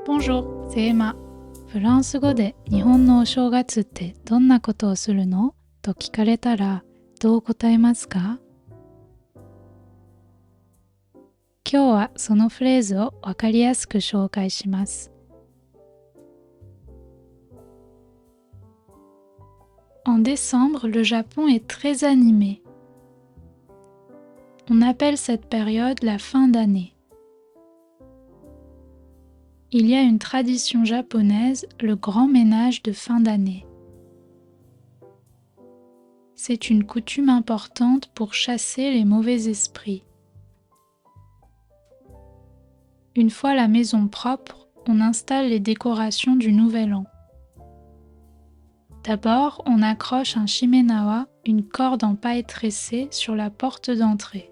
Bonjour, c'est Emma. フランス語で日本のお正月ってどんなことをするのと聞かれたらどう答えますか？今日はそのフレーズをわかりやすく紹介します。En décembre, le Japon est très animé. On appelle cette période la fin d'année. Il y a une tradition japonaise, le grand ménage de fin d'année. C'est une coutume importante pour chasser les mauvais esprits. Une fois la maison propre, on installe les décorations du Nouvel An. D'abord, on accroche un shimenawa, une corde en paille tressée, sur la porte d'entrée.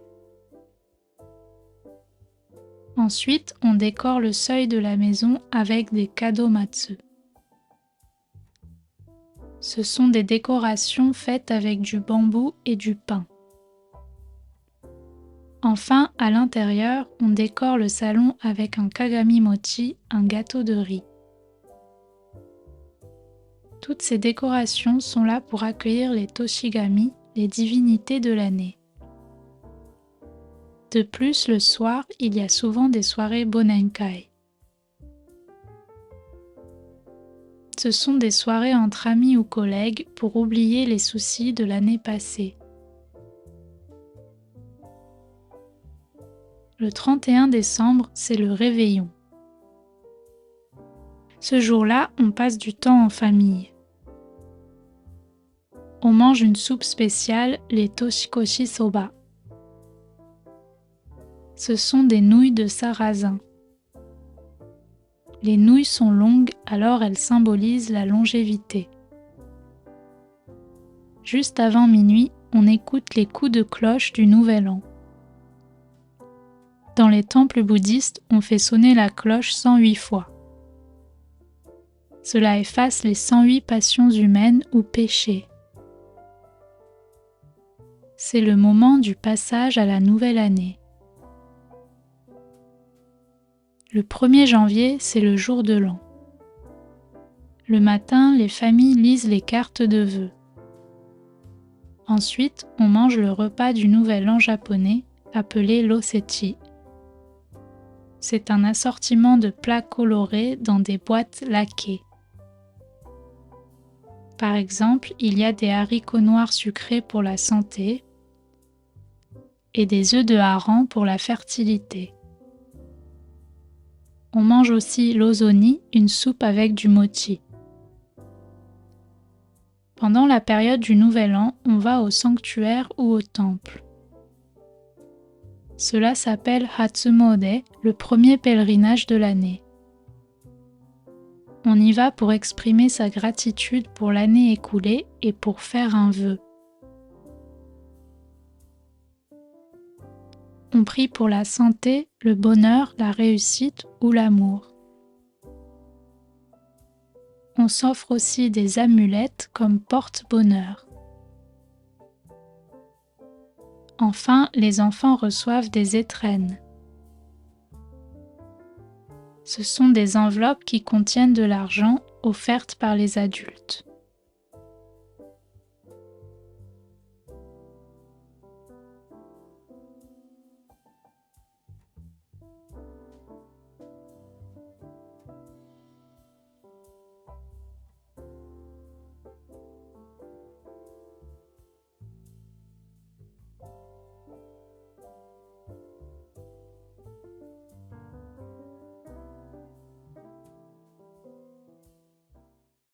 Ensuite, on décore le seuil de la maison avec des kadomatsu. Ce sont des décorations faites avec du bambou et du pin. Enfin, à l'intérieur, on décore le salon avec un kagami mochi, un gâteau de riz. Toutes ces décorations sont là pour accueillir les toshigami, les divinités de l'année. De plus, le soir, il y a souvent des soirées bonenkai. Ce sont des soirées entre amis ou collègues pour oublier les soucis de l'année passée. Le 31 décembre, c'est le réveillon. Ce jour-là, on passe du temps en famille. On mange une soupe spéciale, les toshikoshi soba. Ce sont des nouilles de sarrasin. Les nouilles sont longues, alors elles symbolisent la longévité. Juste avant minuit, on écoute les coups de cloche du Nouvel An. Dans les temples bouddhistes, on fait sonner la cloche 108 fois. Cela efface les 108 passions humaines ou péchés. C'est le moment du passage à la nouvelle année. Le 1er janvier, c'est le jour de l'an. Le matin, les familles lisent les cartes de vœux. Ensuite, on mange le repas du Nouvel An japonais, appelé l'osechi. C'est un assortiment de plats colorés dans des boîtes laquées. Par exemple, il y a des haricots noirs sucrés pour la santé et des œufs de hareng pour la fertilité. On mange aussi l'ozoni, une soupe avec du mochi. Pendant la période du Nouvel An, on va au sanctuaire ou au temple. Cela s'appelle Hatsumode, le premier pèlerinage de l'année. On y va pour exprimer sa gratitude pour l'année écoulée et pour faire un vœu. On prie pour la santé, le bonheur, la réussite ou l'amour. On s'offre aussi des amulettes comme porte-bonheur. Enfin, les enfants reçoivent des étrennes. Ce sont des enveloppes qui contiennent de l'argent offertes par les adultes.